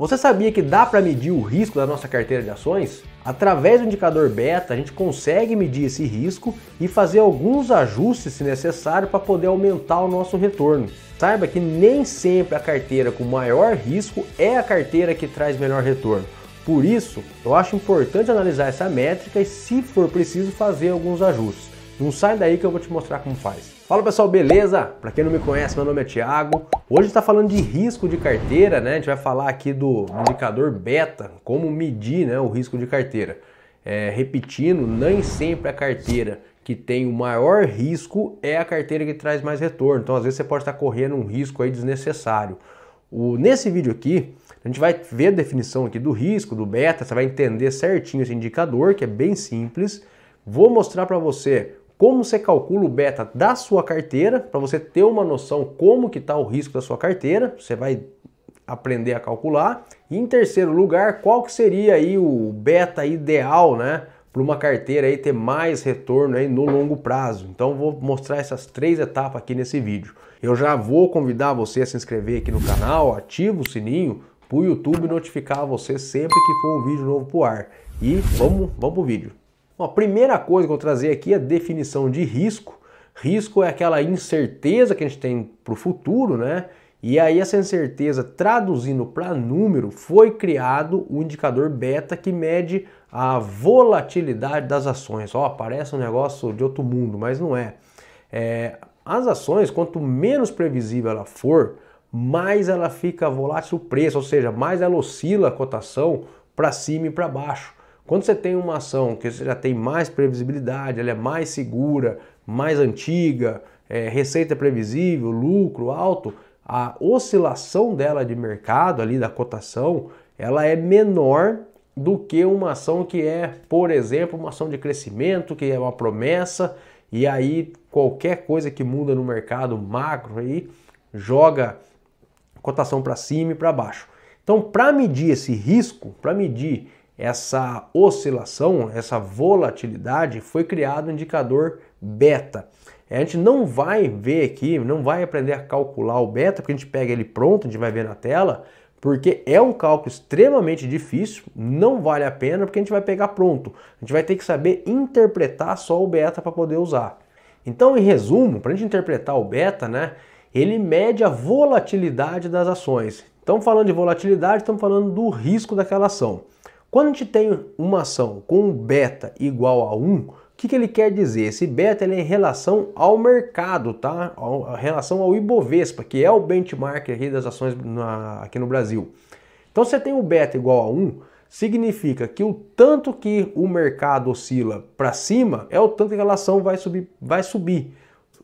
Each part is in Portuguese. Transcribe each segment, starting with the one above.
Você sabia que dá para medir o risco da nossa carteira de ações? Através do indicador beta, a gente consegue medir esse risco e fazer alguns ajustes se necessário para poder aumentar o nosso retorno. Saiba que nem sempre a carteira com maior risco é a carteira que traz melhor retorno. Por isso, eu acho importante analisar essa métrica e, se for preciso, fazer alguns ajustes. Não sai daí que eu vou te mostrar como faz. Fala pessoal, beleza? Para quem não me conhece, meu nome é Thiago. Hoje está falando de risco de carteira, né? A gente vai falar aqui do indicador beta, como medir, né, o risco de carteira. Repetindo, nem sempre a carteira que tem o maior risco é a carteira que traz mais retorno. Então, às vezes você pode estar correndo um risco aí desnecessário. Nesse vídeo aqui, a gente vai ver a definição aqui do risco, do beta, você vai entender certinho esse indicador, que é bem simples. Vou mostrar para você como você calcula o beta da sua carteira, para você ter uma noção como que está o risco da sua carteira, você vai aprender a calcular. E em terceiro lugar, qual que seria aí o beta ideal, né, para uma carteira aí ter mais retorno aí no longo prazo. Então vou mostrar essas três etapas aqui nesse vídeo. Eu já vou convidar você a se inscrever aqui no canal, ativa o sininho para o YouTube notificar você sempre que for um vídeo novo para o ar. E vamos para o vídeo. Bom, a primeira coisa que eu vou trazer aqui é a definição de risco. Risco é aquela incerteza que a gente tem para o futuro, né? E aí essa incerteza, traduzindo para número, foi criado o indicador beta que mede a volatilidade das ações. Ó, parece um negócio de outro mundo, mas não é. As ações, quanto menos previsível ela for, mais ela fica volátil o preço, ou seja, mais ela oscila a cotação para cima e para baixo. Quando você tem uma ação que você já tem mais previsibilidade, ela é mais segura, mais antiga, receita previsível, lucro alto, a oscilação dela de mercado ali da cotação, ela é menor do que uma ação que é, por exemplo, uma ação de crescimento, que é uma promessa, e aí qualquer coisa que muda no mercado macro aí joga a cotação para cima e para baixo. Então, para medir esse risco, para medir essa oscilação, essa volatilidade, foi criado o indicador beta. A gente não vai ver aqui, não vai aprender a calcular o beta, porque a gente pega ele pronto, a gente vai ver na tela, porque é um cálculo extremamente difícil, não vale a pena, porque a gente vai pegar pronto. A gente vai ter que saber interpretar só o beta para poder usar. Então, em resumo, para a gente interpretar o beta, né, ele mede a volatilidade das ações. Então, falando de volatilidade, estamos falando do risco daquela ação. Quando a gente tem uma ação com um beta igual a 1, o que ele quer dizer? Esse beta ele é em relação ao mercado, tá? Em relação ao Ibovespa, que é o benchmark aqui das ações aqui no Brasil. Então, se você tem um beta igual a 1, significa que o tanto que o mercado oscila para cima é o tanto que aquela ação vai subir.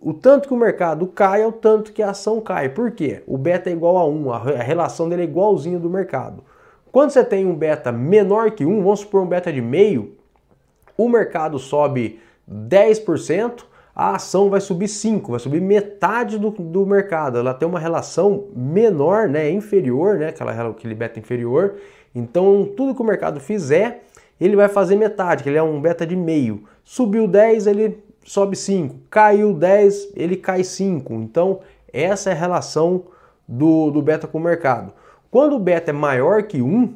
O tanto que o mercado cai é o tanto que a ação cai. Por quê? O beta é igual a 1, a relação dele é igualzinha do mercado. Quando você tem um beta menor que 1, vamos supor um beta de meio, o mercado sobe 10%, a ação vai subir 5%, vai subir metade do mercado. Ela tem uma relação menor, né, inferior, né, aquele beta inferior. Então, tudo que o mercado fizer, ele vai fazer metade, que ele é um beta de meio. Subiu 10, ele sobe 5. Caiu 10, ele cai 5. Então, essa é a relação do beta com o mercado. Quando o beta é maior que 1,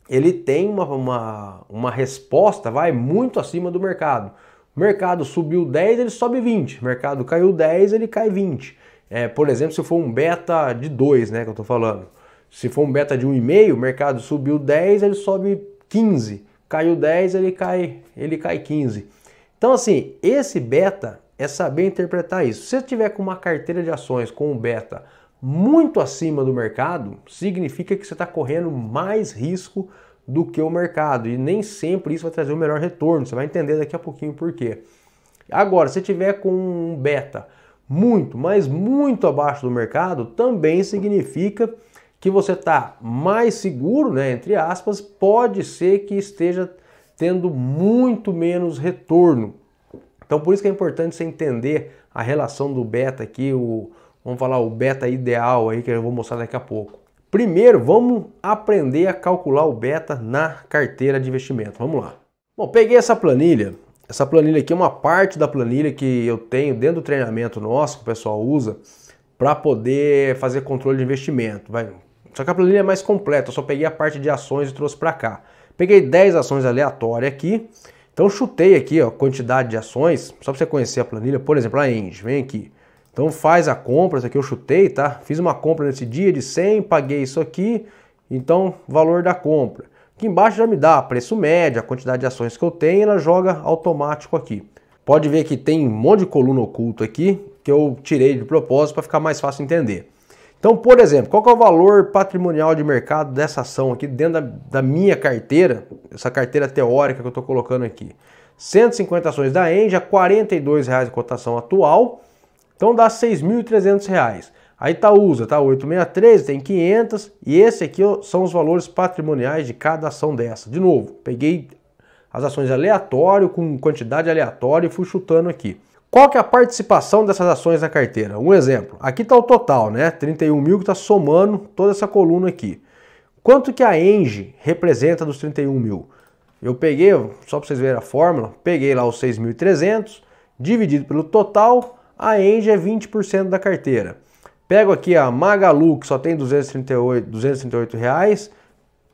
ele tem uma resposta, vai muito acima do mercado. O mercado subiu 10, ele sobe 20. O mercado caiu 10, ele cai 20. Por exemplo, se for um beta de 2, né, que eu estou falando. Se for um beta de 1,5, o mercado subiu 10, ele sobe 15. Caiu 10, ele cai 15. Então, assim, esse beta é saber interpretar isso. Se você tiver com uma carteira de ações com um beta muito acima do mercado, significa que você está correndo mais risco do que o mercado, e nem sempre isso vai trazer o melhor retorno. Você vai entender daqui a pouquinho por quê. Agora, se tiver com um beta muito, mas muito abaixo do mercado, também significa que você está mais seguro, né, entre aspas, pode ser que esteja tendo muito menos retorno. Então, por isso que é importante você entender a relação do beta aqui, vamos falar o beta ideal aí, que eu vou mostrar daqui a pouco. Primeiro, vamos aprender a calcular o beta na carteira de investimento. Vamos lá. Bom, peguei essa planilha. Essa planilha aqui é uma parte da planilha que eu tenho dentro do treinamento nosso, que o pessoal usa, para poder fazer controle de investimento. Só que a planilha é mais completa, eu só peguei a parte de ações e trouxe para cá. Peguei 10 ações aleatórias aqui, então chutei aqui, ó, quantidade de ações, só para você conhecer a planilha, por exemplo, a Engie, vem aqui. Então faz a compra, isso aqui eu chutei, tá? Fiz uma compra nesse dia de 100, paguei isso aqui, então valor da compra. Aqui embaixo já me dá preço médio, a quantidade de ações que eu tenho, ela joga automático aqui. Pode ver que tem um monte de coluna oculta aqui, que eu tirei de propósito para ficar mais fácil entender. Então, por exemplo, qual que é o valor patrimonial de mercado dessa ação aqui dentro da minha carteira, essa carteira teórica que eu estou colocando aqui? 150 ações da Engie, R$ 42,00 de cotação atual, então dá R$ 6.300. A Itaúsa tá 863, tem 500, e esse aqui são os valores patrimoniais de cada ação dessa. De novo, peguei as ações aleatório, com quantidade aleatória e fui chutando aqui. Qual que é a participação dessas ações na carteira? Um exemplo, aqui está o total, né? 31 mil que está somando toda essa coluna aqui. Quanto que a Engie representa dos 31 mil? Eu peguei, só para vocês verem a fórmula, peguei lá os 6.300, dividido pelo total, a Engie é 20% da carteira. Pego aqui a Magalu, que só tem 238 reais,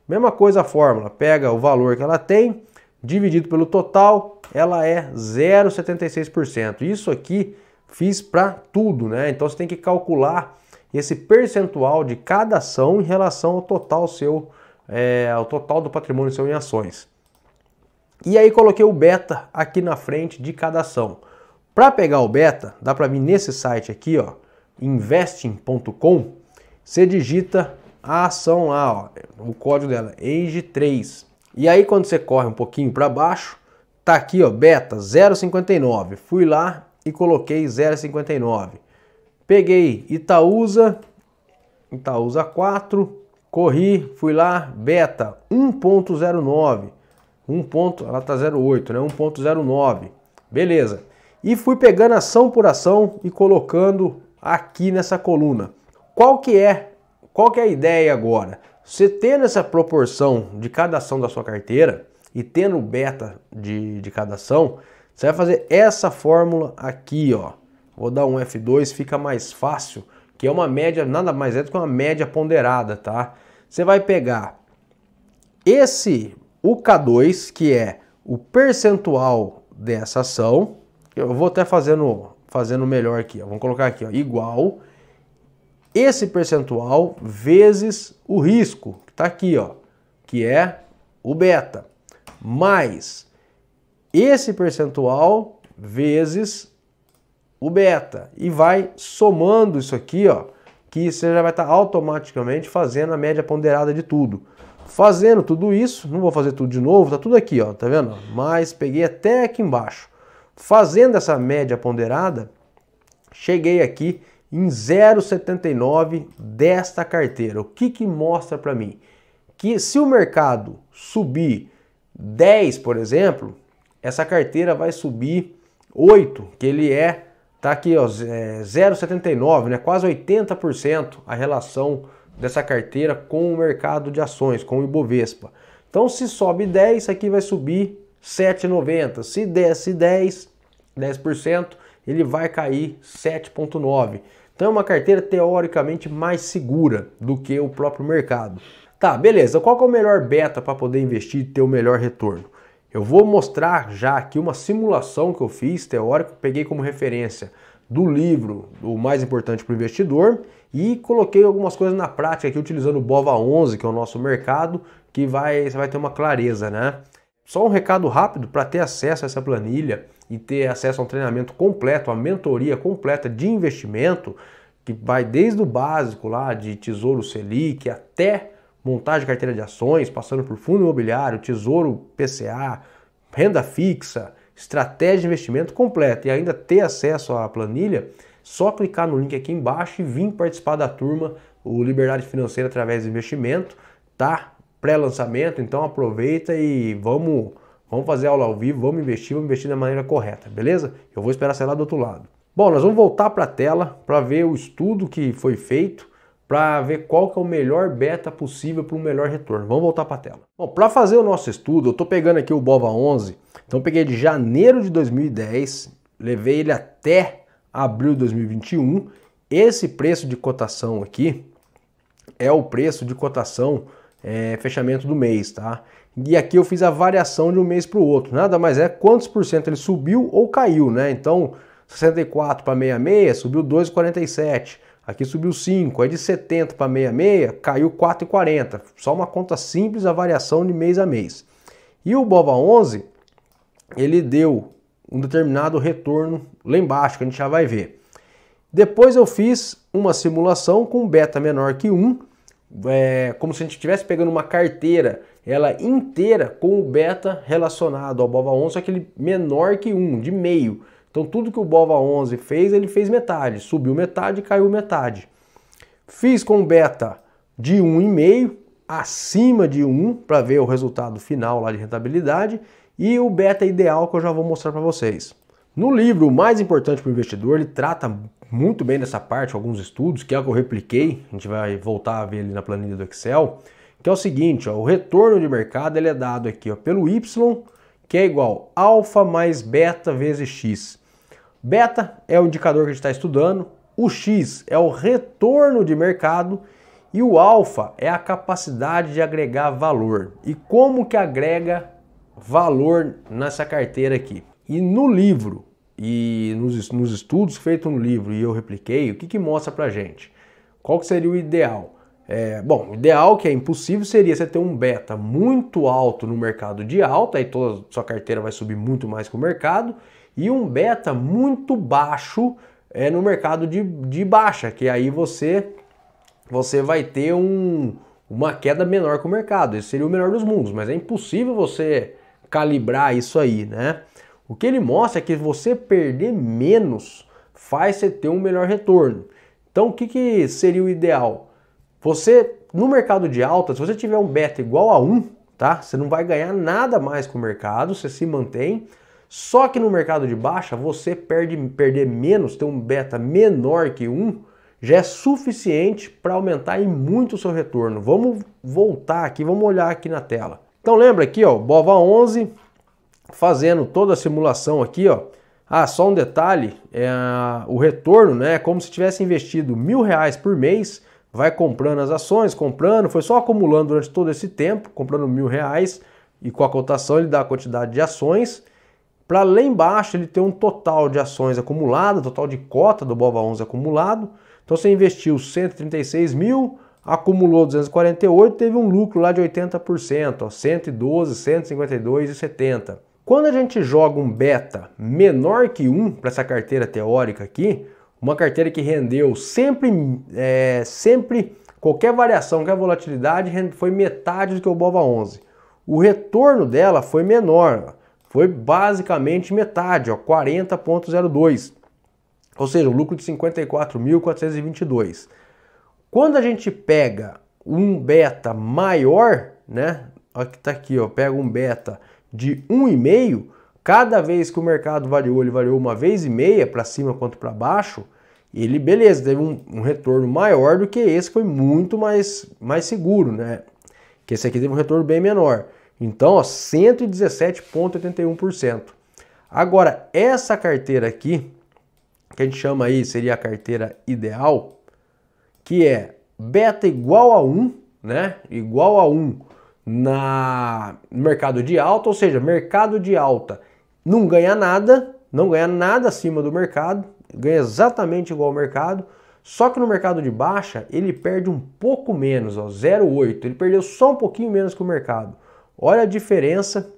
mesma coisa a fórmula, pega o valor que ela tem, dividido pelo total, ela é 0,76%. Isso aqui fiz para tudo, né? Então você tem que calcular esse percentual de cada ação em relação ao total seu, ao total do patrimônio seu em ações. E aí coloquei o beta aqui na frente de cada ação. Para pegar o beta, dá para vir nesse site aqui, ó, investing.com, você digita a ação lá, ó, o código dela, ENGIE3. E aí quando você corre um pouquinho para baixo, tá aqui, ó, beta 0,59. Fui lá e coloquei 0,59. Peguei Itaúsa 4, corri, fui lá, beta 1,09. Ela tá 0,8, né? 1,09. Beleza. E fui pegando ação por ação e colocando aqui nessa coluna. Qual que é a ideia agora? Você tendo essa proporção de cada ação da sua carteira e tendo o beta de cada ação, você vai fazer essa fórmula aqui, ó. Vou dar um F2, fica mais fácil, que é uma média, nada mais é do que uma média ponderada, tá? Você vai pegar o K2, que é o percentual dessa ação. Eu vou até fazendo melhor aqui, ó. Vamos colocar aqui, ó, igual esse percentual vezes o risco, que está aqui, ó, que é o beta, mais esse percentual vezes o beta, e vai somando isso aqui, ó, que você já vai estar automaticamente fazendo a média ponderada de tudo. Fazendo tudo isso, não vou fazer tudo de novo, tá tudo aqui, ó, tá vendo? Mas peguei até aqui embaixo. Fazendo essa média ponderada, cheguei aqui em 0,79 desta carteira. O que mostra para mim? Que se o mercado subir 10, por exemplo, essa carteira vai subir 8, que ele tá aqui, ó, 0,79, né? Quase 80% a relação dessa carteira com o mercado de ações, com o Ibovespa. Então, se sobe 10, isso aqui vai subir 7,90. Se desce 10%, ele vai cair 7,9%. Então é uma carteira teoricamente mais segura do que o próprio mercado. Tá, beleza. Qual que é o melhor beta para poder investir e ter o melhor retorno? Eu vou mostrar já aqui uma simulação que eu fiz, teórico, peguei como referência do livro O Mais Importante para o Investidor e coloquei algumas coisas na prática aqui utilizando o BOVA11, que é o nosso mercado, que você vai ter uma clareza, né? Só um recado rápido: para ter acesso a essa planilha e ter acesso a um treinamento completo, a mentoria completa de investimento, que vai desde o básico lá de Tesouro Selic até montagem de carteira de ações, passando por fundo imobiliário, Tesouro PCA, renda fixa, estratégia de investimento completa, e ainda ter acesso à planilha, só clicar no link aqui embaixo e vir participar da turma, o Liberdade Financeira através do investimento, tá? Pré-lançamento, então aproveita e vamos fazer aula ao vivo, vamos investir da maneira correta, beleza? Eu vou esperar você lá do outro lado. Bom, nós vamos voltar para a tela para ver o estudo que foi feito, para ver qual que é o melhor beta possível para um melhor retorno. Vamos voltar para a tela. Bom, para fazer o nosso estudo, eu estou pegando aqui o BOVA11, então eu peguei de janeiro de 2010, levei ele até abril de 2021, esse preço de cotação aqui, é o preço de cotação fechamento do mês, tá? E aqui eu fiz a variação de um mês para o outro, nada mais é quantos por cento ele subiu ou caiu, né? Então 64 para 66 subiu 2,47, aqui subiu 5, aí de 70 para 66 caiu 4,40, só uma conta simples a variação de mês a mês. E o BOVA11 ele deu um determinado retorno lá embaixo, que a gente já vai ver. Depois eu fiz uma simulação com beta menor que 1, como se a gente estivesse pegando uma carteira, ela inteira com o beta relacionado ao BOVA11, só que ele menor que 1, de meio. Então tudo que o BOVA11 fez, ele fez metade, subiu metade e caiu metade. Fiz com beta de 1,5, acima de 1, para ver o resultado final lá de rentabilidade, e o beta ideal que eu já vou mostrar para vocês. No livro, o mais importante para o investidor, ele trata muito bem dessa parte, alguns estudos, que é o que eu repliquei, a gente vai voltar a ver ali na planilha do Excel, que é o seguinte, ó, o retorno de mercado ele é dado aqui ó, pelo Y, que é igual alfa mais beta vezes X. Beta é o indicador que a gente está estudando, o X é o retorno de mercado e o alfa é a capacidade de agregar valor. E como que agrega valor nessa carteira aqui? E no livro, e nos estudos feitos no livro e eu repliquei, o que mostra pra gente? Qual que seria o ideal? Bom, o ideal, que é impossível, seria você ter um beta muito alto no mercado de alta, aí toda a sua carteira vai subir muito mais que o mercado, e um beta muito baixo no mercado de baixa, que aí você vai ter uma queda menor que o mercado. Esse seria o melhor dos mundos, mas é impossível você calibrar isso aí, né? O que ele mostra é que você perder menos faz você ter um melhor retorno. Então o que seria o ideal? Você, no mercado de alta, se você tiver um beta igual a 1, tá? Você não vai ganhar nada mais com o mercado, você se mantém. Só que no mercado de baixa, você perder menos, ter um beta menor que 1, já é suficiente para aumentar em muito o seu retorno. Vamos voltar aqui, vamos olhar aqui na tela. Então lembra aqui, ó, BOVA11, fazendo toda a simulação aqui, ó. Só um detalhe, o retorno, né, como se tivesse investido R$1.000 por mês, vai comprando as ações, foi só acumulando durante todo esse tempo, comprando R$1.000 e com a cotação ele dá a quantidade de ações. Para lá embaixo ele tem um total de ações acumulado, total de cota do BOVA11 acumulado. Então você investiu 136 mil, acumulou 248, teve um lucro lá de 80%, ó, 112, 152 e 70. Quando a gente joga um beta menor que 1 para essa carteira teórica aqui, uma carteira que rendeu sempre qualquer variação, qualquer volatilidade, foi metade do que o BOVA11. O retorno dela foi menor, foi basicamente metade, 40,02. Ou seja, um lucro de 54.422. Quando a gente pega um beta maior, né? Olha que tá aqui, ó, pega um beta de 1,5, cada vez que o mercado variou, ele variou 1,5 vezes para cima quanto para baixo, ele, beleza, teve um retorno maior do que esse, foi muito mais seguro, né? Que esse aqui teve um retorno bem menor. Então, ó, 117,81%. Agora, essa carteira aqui, que a gente chama aí, seria a carteira ideal, que é beta igual a 1, né? Igual a 1 no mercado de alta, ou seja, mercado de alta não ganha nada acima do mercado, ganha exatamente igual ao mercado, só que no mercado de baixa ele perde um pouco menos, 0,8, ele perdeu só um pouquinho menos que o mercado. Olha a diferença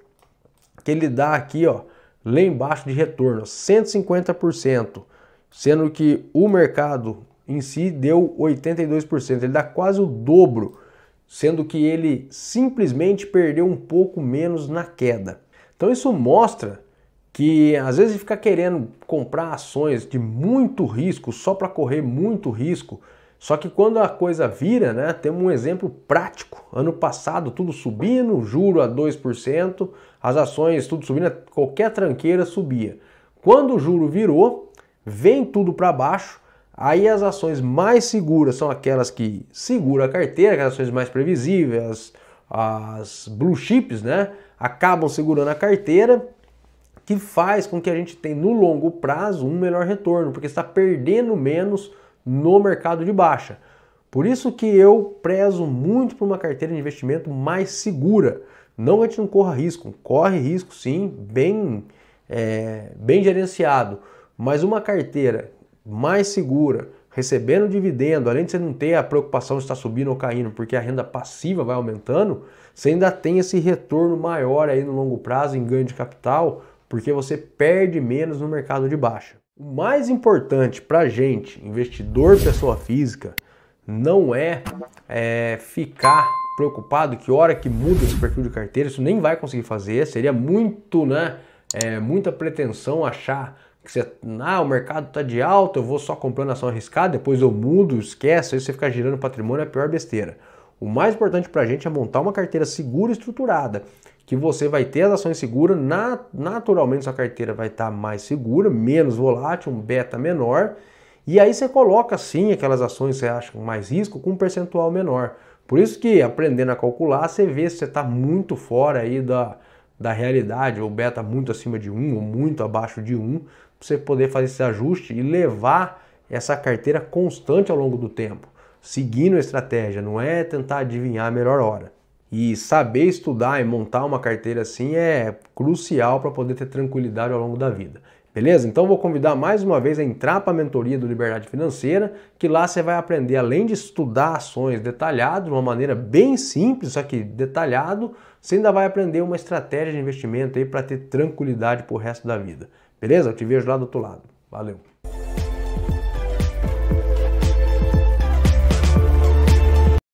que ele dá aqui, ó, lá embaixo de retorno, 150%, sendo que o mercado em si deu 82%, ele dá quase o dobro, sendo que ele simplesmente perdeu um pouco menos na queda. Então isso mostra que às vezes fica querendo comprar ações de muito risco só para correr muito risco, só que quando a coisa vira, né, temos um exemplo prático. Ano passado tudo subindo, juro a 2%, as ações tudo subindo, qualquer tranqueira subia. Quando o juro virou, vem tudo para baixo. Aí as ações mais seguras são aquelas que seguram a carteira, aquelas ações mais previsíveis, as blue chips, né? Acabam segurando a carteira, que faz com que a gente tenha no longo prazo um melhor retorno, porque está perdendo menos no mercado de baixa. Por isso que eu prezo muito por uma carteira de investimento mais segura. Não que a gente não corra risco, corre risco sim, bem gerenciado, mas uma carteira mais segura, recebendo dividendo, além de você não ter a preocupação de estar subindo ou caindo, porque a renda passiva vai aumentando, você ainda tem esse retorno maior aí no longo prazo em ganho de capital, porque você perde menos no mercado de baixa. O mais importante para a gente, investidor pessoa física, não é ficar preocupado que hora que muda esse perfil de carteira, isso nem vai conseguir fazer, seria muito, muita pretensão achar que o mercado está de alta, eu vou só comprando ação arriscada, depois eu mudo, esquece, aí você fica girando patrimônio, é a pior besteira. O mais importante para a gente é montar uma carteira segura e estruturada, que você vai ter as ações seguras, naturalmente sua carteira vai estar mais segura, menos volátil, um beta menor, e aí você coloca sim aquelas ações que você acha com mais risco com um percentual menor. Por isso que aprendendo a calcular, você vê se você está muito fora aí da realidade, ou beta muito acima de 1 ou muito abaixo de 1, para você poder fazer esse ajuste e levar essa carteira constante ao longo do tempo, seguindo a estratégia, não é tentar adivinhar a melhor hora. E saber estudar e montar uma carteira assim é crucial para poder ter tranquilidade ao longo da vida. Beleza? Então vou convidar mais uma vez a entrar para a mentoria do Liberdade Financeira, que lá você vai aprender, além de estudar ações detalhado, de uma maneira bem simples, só que detalhado, você ainda vai aprender uma estratégia de investimento aí para ter tranquilidade para o resto da vida. Beleza? Eu te vejo lá do outro lado. Valeu!